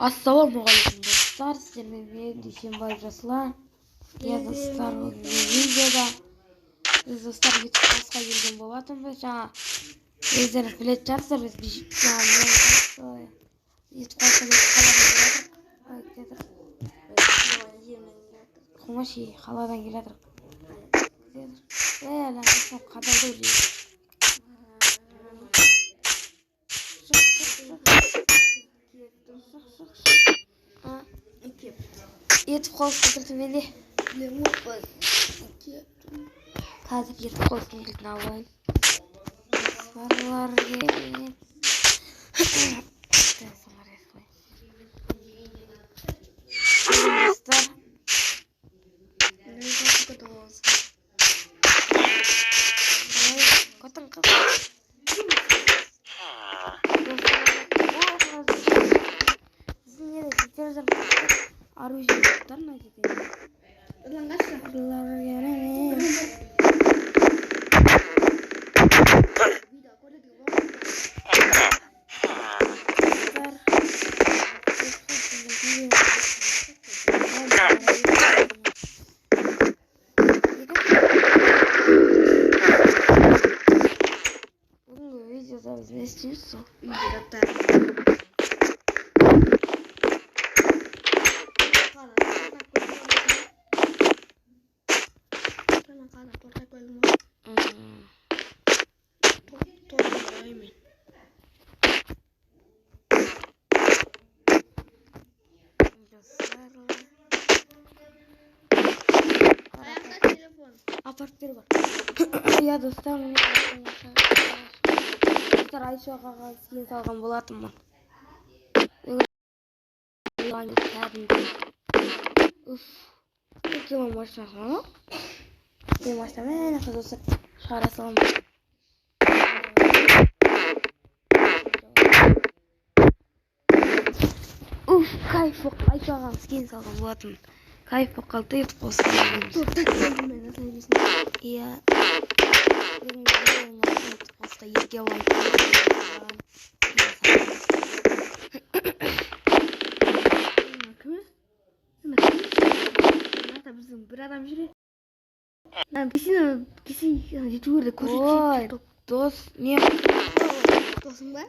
Assalamualaikum dostlar, sizlerle Duşenbay Raslan. Ya dostlar, bu videoda biz dostlar YouTube'a girdim bolatım ve жаңа өздеріңіз білетін шығарсыздар біз YouTube'a қаладан келе жатырық. Yetip kolsuzdur beni. Қазір yetip kolsuzun кілтін алайын. Svarlar gerek. Dostlar. Котың қыз. Біздің елде жетер оружие жоқтар ма жетер? Не істейсіз? Апарып бер бар. Я достар, мені достар Айшаға сен салған болатынмын. Уф. Кем машинасына ма? Кем машина мен достар шығара салам. Уф, кайф боп Айшаға сен салған болатынмын. Кайф боп қалды ет қосып. Иә. Қосқа ерге алайын. Біздің бір адам жүре. Кесен ютуберді көрсетіп. Дос, не? Досың ба?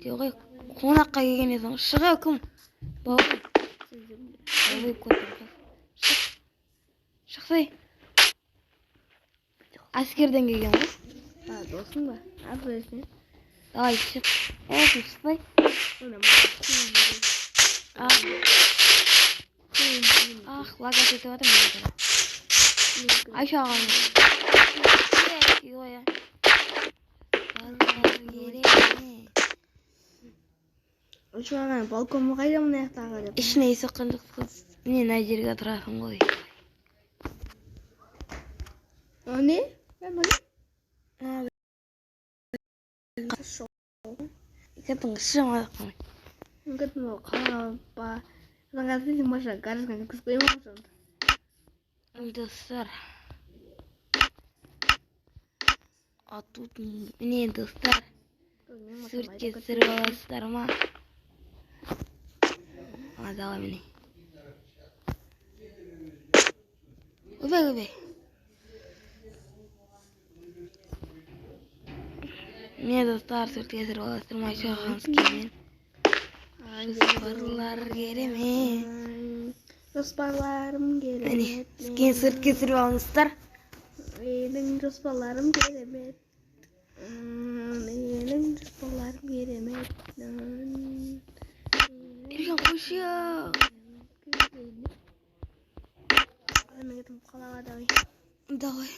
Жоқ, қонаққа келген едің. Шыға кім? Бауыр. Бауыр көтірді. Шықсай. Әскерден келген ғой. Досың ба? Әбілесіне. Давай, шық. Шықсай. Лага кетіп атыр мен. Айша ағаның. Айша ағаның балконға қайда мұны аяқтаға деп. Ішіне соққан жоқ қыз. Міне мына жерге тұрасың ғой. Ne? Кетің шымадық қой. Кетің ол қалапа. Жаңа сіздің машина гаражға кіргізіп қоймай сонда. Достар. А тут міне достар. Суретке түсіріп аласыздар ма? Давай міне. Өбе. Міне достар, суретке түсіріп аласыздар ма? Шағаныз келген. Жоспарларым керемет. Міне, сізген суретке түсіріп алыңыздар. Менің жоспарларым керемет. Ерген қойшы. Мен кетім қалаға давай.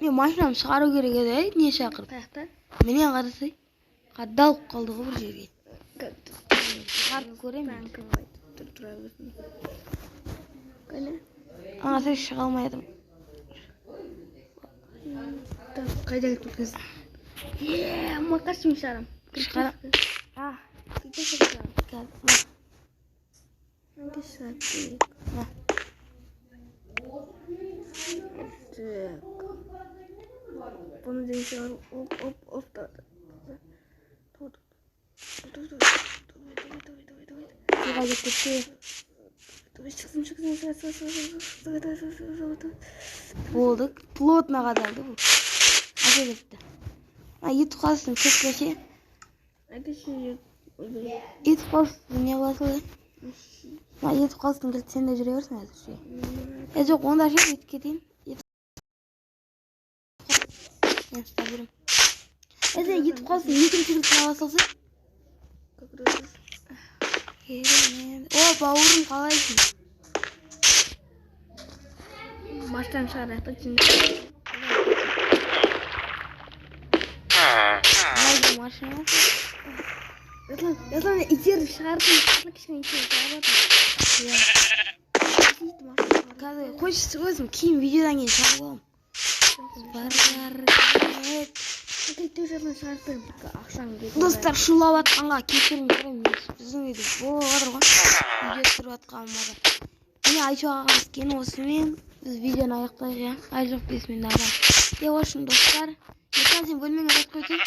Мен машинам шығару керек еді, не шақырып? Қаяқта? Менен қарасай. Қадалып қалды ғой бір жерге. Шығарып көремін. Тұра берсін. Сәй шыға алмайдым. Қайда кетіп өткізді? Макасым шығарам. Шығарам. Кетіп шығарам. Bunu değişiyor. Hop. Şuraya getirdi. Bulduk. Plotuna kadardı bu. Hadi gitti. It kalsın çok geçe. It kalsın ne basılı? It kalsın gel sen de jürüyorsun ya şey. Yok onda şey it gideyim. Instagram. Sen it kalsın niçin çıkıp basılsın? O bavurun kalaysın. Baştan şarkı için. Haydi maşına. Yazan içeri şarkı için içeri şarkı. Ya. Kadı koş sözüm kim videodan geç şarkı. Dostlar şu lavatkanға кешірім сұраймын. Біздің үйде болады ғой. Видео түсіріп жатқанымда. Міне айтып ағамыз екен осымен біз видеоны аяқтайық иә. Айжық бесмен адам. Очень достар. Ертең сен бөлмеңе жатып қойсаң.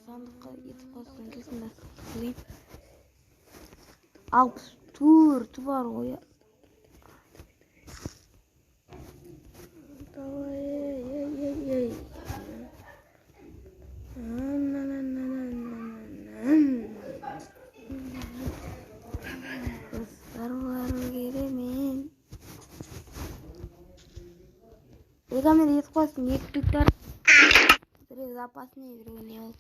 Сандыққа етіп қалсын келсін де. Алпыс төрті бар ғой. Камера етіп қалсын, екі түктер. Біреу запасный, біреу не ол.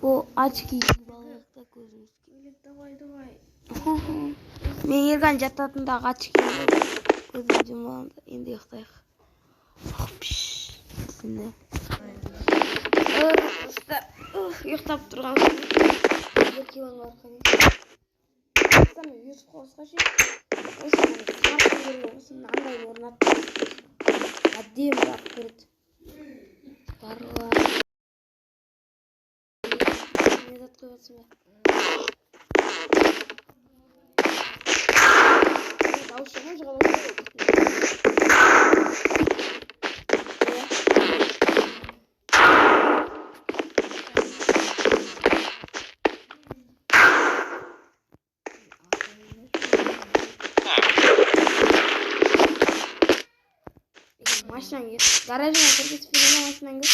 О, очки балықта көзіміз. Давай. Мен ерген жататындағы очки көзім жұмалымда. Енді ұйықтайық. Сіне. Ұйықтап тұрған. Екеуің арқаны. Юсіп қосқа ше. Осыны андай орнатты. Әдем бірақ көрді. Барлы. Не зат қойғатсың ба? Дауышыңа жағалаушы. Машинан кет. Гаражыңа кіргізіп берген машинан кет.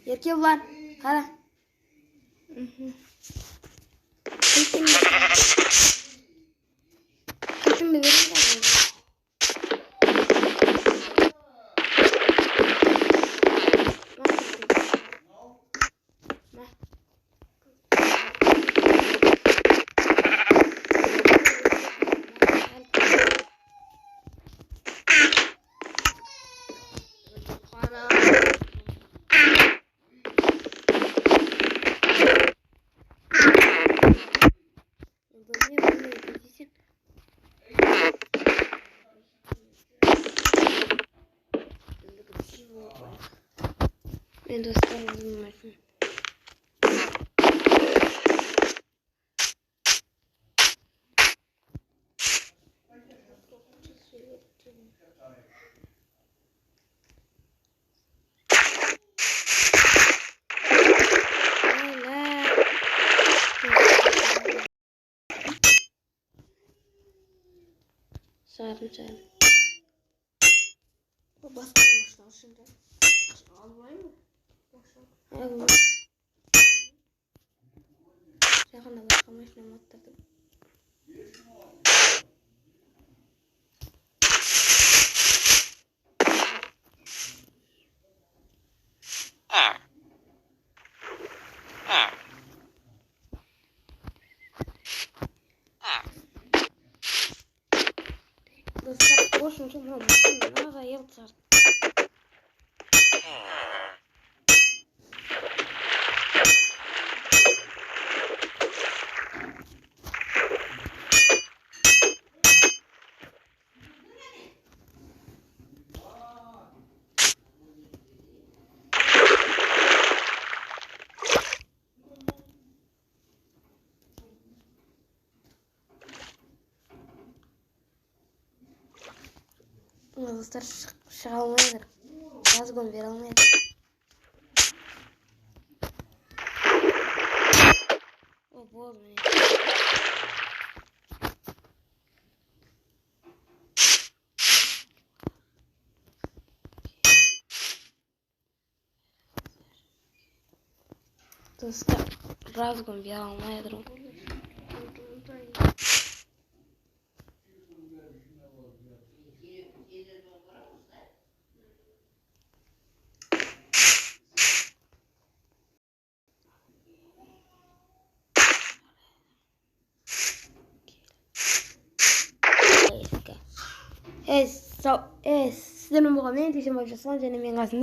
Ерке бұлан, қара. Кілтіңді берің қара. Ben dostlarım bilmesin. Sarım. Bu baskılmışlar şimdi. Almayı mı? Evet. Yakında başka maşinam attırdım. Dostlar boşunca ne yıldır. Dostlar шыға алмайдыр. Жазғым бере алмайды. О, болды міне. Dostlar жазғым бере алмайдыр. Sizden bu kadar ne diyeceğim hocam? Sana canım yangasında.